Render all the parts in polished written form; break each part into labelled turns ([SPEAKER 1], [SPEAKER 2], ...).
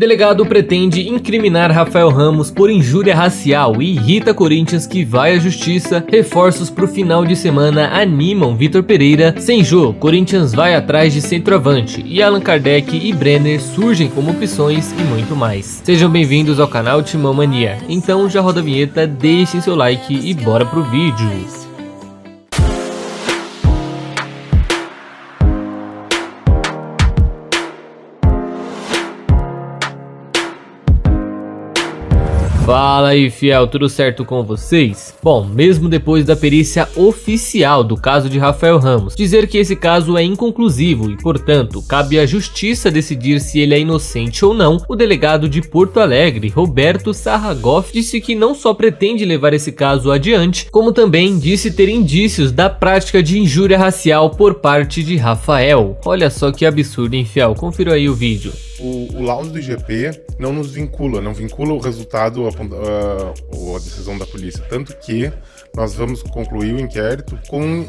[SPEAKER 1] Delegado pretende incriminar Rafael Ramos por injúria racial e irrita Corinthians que vai à justiça. Reforços pro final de semana animam Vitor Pereira. Sem Jô, Corinthians vai atrás de centroavante e Allan Kardec e Brenner surgem como opções e muito mais. Sejam bem-vindos ao canal Timão Mania. Então já roda a vinheta, deixem seu like e bora pro vídeo. Fala aí, fiel, tudo certo com vocês? Bom, mesmo depois da perícia oficial do caso de Rafael Ramos dizer que esse caso é inconclusivo e, portanto, cabe à justiça decidir se ele é inocente ou não, o delegado de Porto Alegre, Roberto Sarragoff, disse que não só pretende levar esse caso adiante, como também disse ter indícios da prática de injúria racial por parte de Rafael. Olha só que absurdo, hein, fiel? Confira aí o vídeo.
[SPEAKER 2] O laudo do IGP não nos vincula, não vincula o resultado ou a decisão da polícia, tanto que nós vamos concluir o inquérito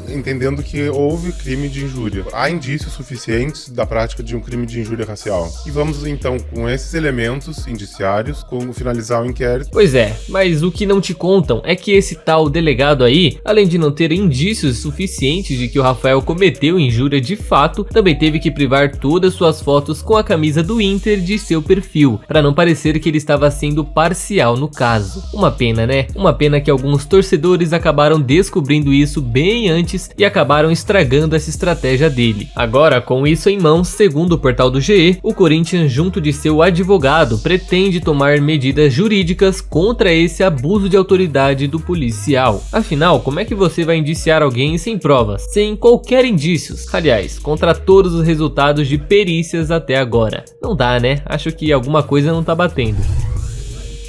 [SPEAKER 2] entendendo que houve crime de injúria. Há indícios suficientes da prática de um crime de injúria racial. E vamos então, com esses elementos indiciários, finalizar o inquérito.
[SPEAKER 1] Pois é, mas o que não te contam é que esse tal delegado aí, além de não ter indícios suficientes de que o Rafael cometeu injúria de fato, também teve que privar todas suas fotos com a camisa do Inter de seu perfil, para não parecer que ele estava sendo parcial no caso. Uma pena, né? Uma pena que alguns torcedores acabaram descobrindo isso bem antes e acabaram estragando essa estratégia dele. Agora, com isso em mãos, segundo o portal do GE, o Corinthians, junto de seu advogado, pretende tomar medidas jurídicas contra esse abuso de autoridade do policial. Afinal, como é que você vai indiciar alguém sem provas, sem qualquer indícios? Aliás, contra todos os resultados de perícias até agora. Não dá, né? Acho que alguma coisa não tá batendo.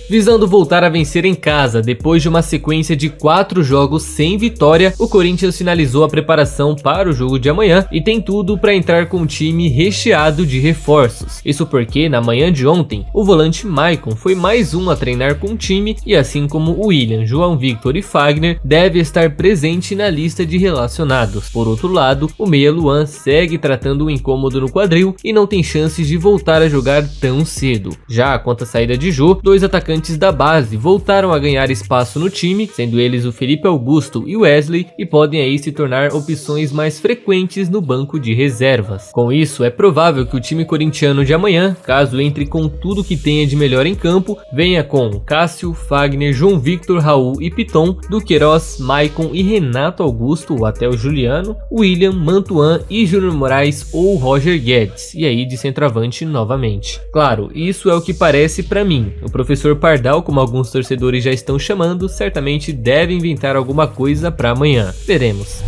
[SPEAKER 1] Visando voltar a vencer em casa depois de uma sequência de 4 jogos sem vitória, o Corinthians finalizou a preparação para o jogo de amanhã e tem tudo para entrar com um time recheado de reforços. Isso porque na manhã de ontem, o volante Maicon foi mais um a treinar com o time e assim como o William, João Victor e Fagner, deve estar presente na lista de relacionados. Por outro lado, o meia Luan segue tratando um incômodo no quadril e não tem chances de voltar a jogar tão cedo. Já quanto à saída de Jô, dois atacantes da base voltaram a ganhar espaço no time, sendo eles o Felipe Augusto e o Wesley, e podem aí se tornar opções mais frequentes no banco de reservas. Com isso, é provável que o time corintiano de amanhã, caso entre com tudo que tenha de melhor em campo, venha com Cássio, Fagner, João Victor, Raul e Piton, Duqueiroz, Maicon e Renato Augusto, ou até o Juliano, William, Mantuan e Júnior Moraes ou Roger Guedes, e aí de centroavante novamente. Claro, isso é o que parece pra mim. O professor Pardal, como alguns torcedores já estão chamando, certamente deve inventar alguma coisa para amanhã. Veremos.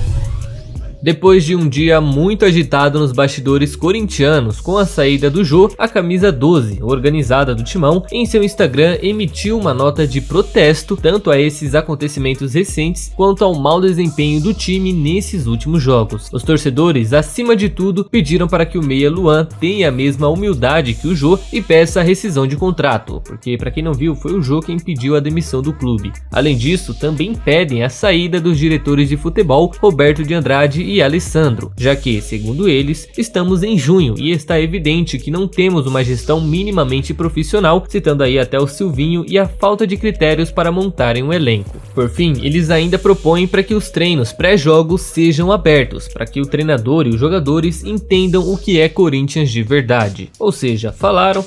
[SPEAKER 1] Depois de um dia muito agitado nos bastidores corintianos com a saída do Jô, a camisa 12, organizada do Timão, em seu Instagram emitiu uma nota de protesto tanto a esses acontecimentos recentes quanto ao mau desempenho do time nesses últimos jogos. Os torcedores, acima de tudo, pediram para que o meia Luan tenha a mesma humildade que o Jô e peça a rescisão de contrato, porque para quem não viu, foi o Jô quem pediu a demissão do clube. Além disso, também pedem a saída dos diretores de futebol Roberto de Andrade e Alessandro, já que, segundo eles, estamos em junho e está evidente que não temos uma gestão minimamente profissional, citando aí até o Silvinho e a falta de critérios para montarem um elenco. Por fim, eles ainda propõem para que os treinos pré-jogos sejam abertos, para que o treinador e os jogadores entendam o que é Corinthians de verdade. Ou seja, falaram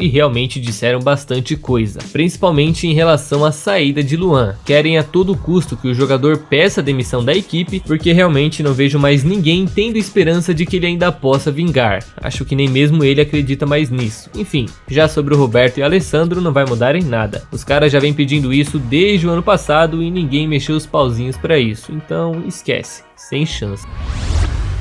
[SPEAKER 1] e realmente disseram bastante coisa, principalmente em relação à saída de Luan. Querem a todo custo que o jogador peça a demissão da equipe, porque realmente não vejo mais ninguém tendo esperança de que ele ainda possa vingar. Acho que nem mesmo ele acredita mais nisso. Enfim, já sobre o Roberto e Alessandro não vai mudar em nada. Os caras já vêm pedindo isso desde o ano passado e ninguém mexeu os pauzinhos pra isso. Então esquece, sem chance.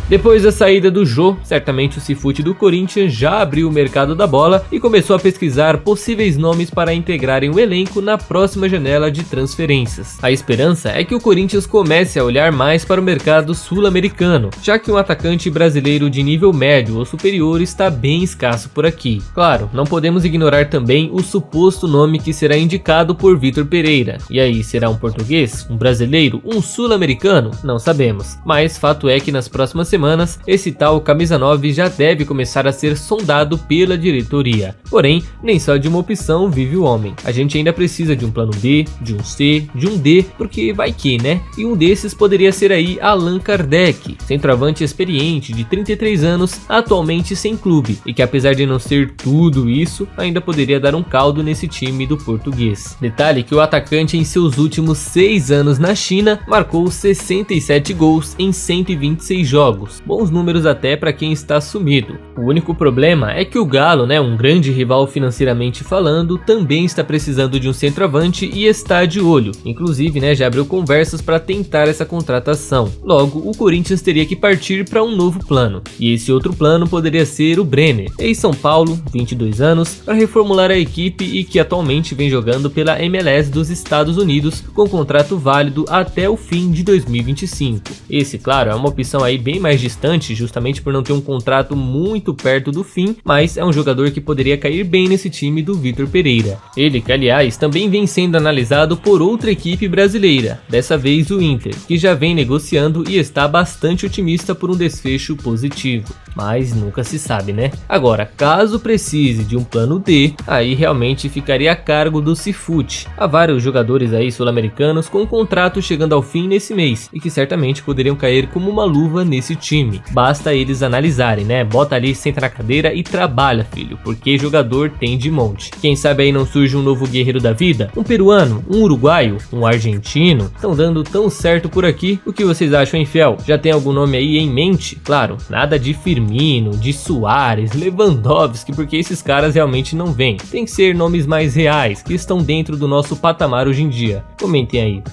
[SPEAKER 1] Depois da saída do Jô, certamente o Cifute do Corinthians já abriu o mercado da bola e começou a pesquisar possíveis nomes para integrarem o elenco na próxima janela de transferências. A esperança é que o Corinthians comece a olhar mais para o mercado sul-americano, já que um atacante brasileiro de nível médio ou superior está bem escasso por aqui. Claro, não podemos ignorar também o suposto nome que será indicado por Vitor Pereira. E aí, será um português, um brasileiro, um sul-americano? Não sabemos, mas fato é que nas próximas semanas, esse tal camisa 9 já deve começar a ser sondado pela diretoria. Porém, nem só de uma opção vive o homem. A gente ainda precisa de um plano B, de um C, de um D, porque vai que, né? E um desses poderia ser aí Allan Kardec, centroavante experiente de 33 anos, atualmente sem clube, e que apesar de não ser tudo isso, ainda poderia dar um caldo nesse time do português. Detalhe que o atacante em seus últimos 6 anos na China marcou 67 gols em 126 jogos, bons números até para quem está sumido. O único problema é que o Galo, um grande rival financeiramente falando, também está precisando de um centroavante e está de olho. Inclusive, já abriu conversas para tentar essa contratação. Logo, o Corinthians teria que partir para um novo plano. E esse outro plano poderia ser o Brenner, ex-São Paulo, 22 anos, para reformular a equipe e que atualmente vem jogando pela MLS dos Estados Unidos com contrato válido até o fim de 2025. Esse, claro, é uma opção aí bem mais distante, justamente por não ter um contrato muito perto do fim, mas é um jogador que poderia cair bem nesse time do Vitor Pereira. Ele que, aliás, também vem sendo analisado por outra equipe brasileira, dessa vez o Inter, que já vem negociando e está bastante otimista por um desfecho positivo. Mas nunca se sabe, né? Agora, caso precise de um plano D, aí realmente ficaria a cargo do Cifute. Há vários jogadores aí sul-americanos com um contrato chegando ao fim nesse mês e que certamente poderiam cair como uma luva nesse time. Basta eles analisarem, Bota ali, senta na cadeira e trabalha, filho, porque jogador tem de monte. Quem sabe aí não surge um novo guerreiro da vida? Um peruano, um uruguaio, um argentino? Estão dando tão certo por aqui. O que vocês acham, hein, fiel? Já tem algum nome aí em mente? Claro, nada de Firmino, de Suárez, Lewandowski, porque esses caras realmente não vêm. Tem que ser nomes mais reais, que estão dentro do nosso patamar hoje em dia. Comentem aí.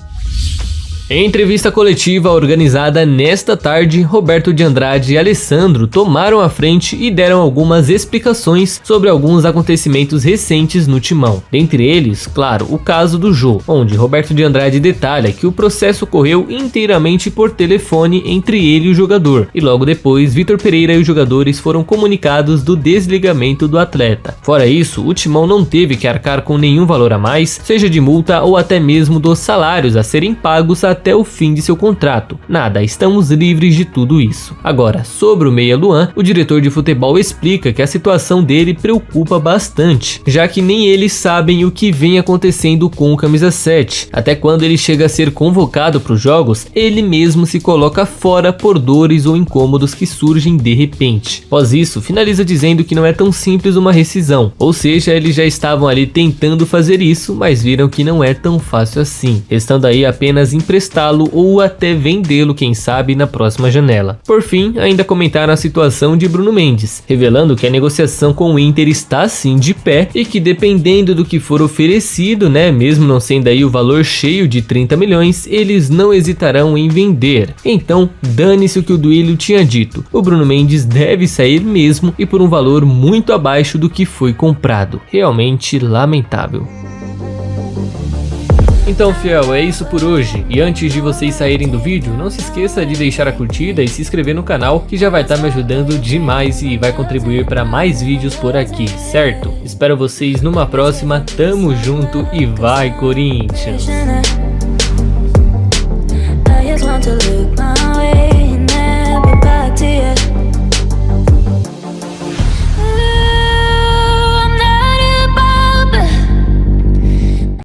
[SPEAKER 1] Em entrevista coletiva organizada nesta tarde, Roberto de Andrade e Alessandro tomaram a frente e deram algumas explicações sobre alguns acontecimentos recentes no Timão. Dentre eles, claro, o caso do Jô, onde Roberto de Andrade detalha que o processo ocorreu inteiramente por telefone entre ele e o jogador, e logo depois Vitor Pereira e os jogadores foram comunicados do desligamento do atleta. Fora isso, o Timão não teve que arcar com nenhum valor a mais, seja de multa ou até mesmo dos salários a serem pagos até o fim de seu contrato. Nada, estamos livres de tudo isso. Agora, sobre o Meia Luan, o diretor de futebol explica que a situação dele preocupa bastante, já que nem eles sabem o que vem acontecendo com o camisa 7. Até quando ele chega a ser convocado para os jogos, ele mesmo se coloca fora por dores ou incômodos que surgem de repente. Após isso, finaliza dizendo que não é tão simples uma rescisão, ou seja, eles já estavam ali tentando fazer isso, mas viram que não é tão fácil assim, restando aí apenas emprestá-lo ou até vendê-lo, quem sabe, na próxima janela. Por fim, ainda comentaram a situação de Bruno Mendes, revelando que a negociação com o Inter está sim de pé e que dependendo do que for oferecido, mesmo não sendo aí o valor cheio de 30 milhões, eles não hesitarão em vender. Então, dane-se o que o Duílio tinha dito, o Bruno Mendes deve sair mesmo e por um valor muito abaixo do que foi comprado. Realmente lamentável. Então, fiel, é isso por hoje. E antes de vocês saírem do vídeo, não se esqueça de deixar a curtida e se inscrever no canal, que já vai estar me ajudando demais e vai contribuir para mais vídeos por aqui, certo? Espero vocês numa próxima, tamo junto e vai, Corinthians!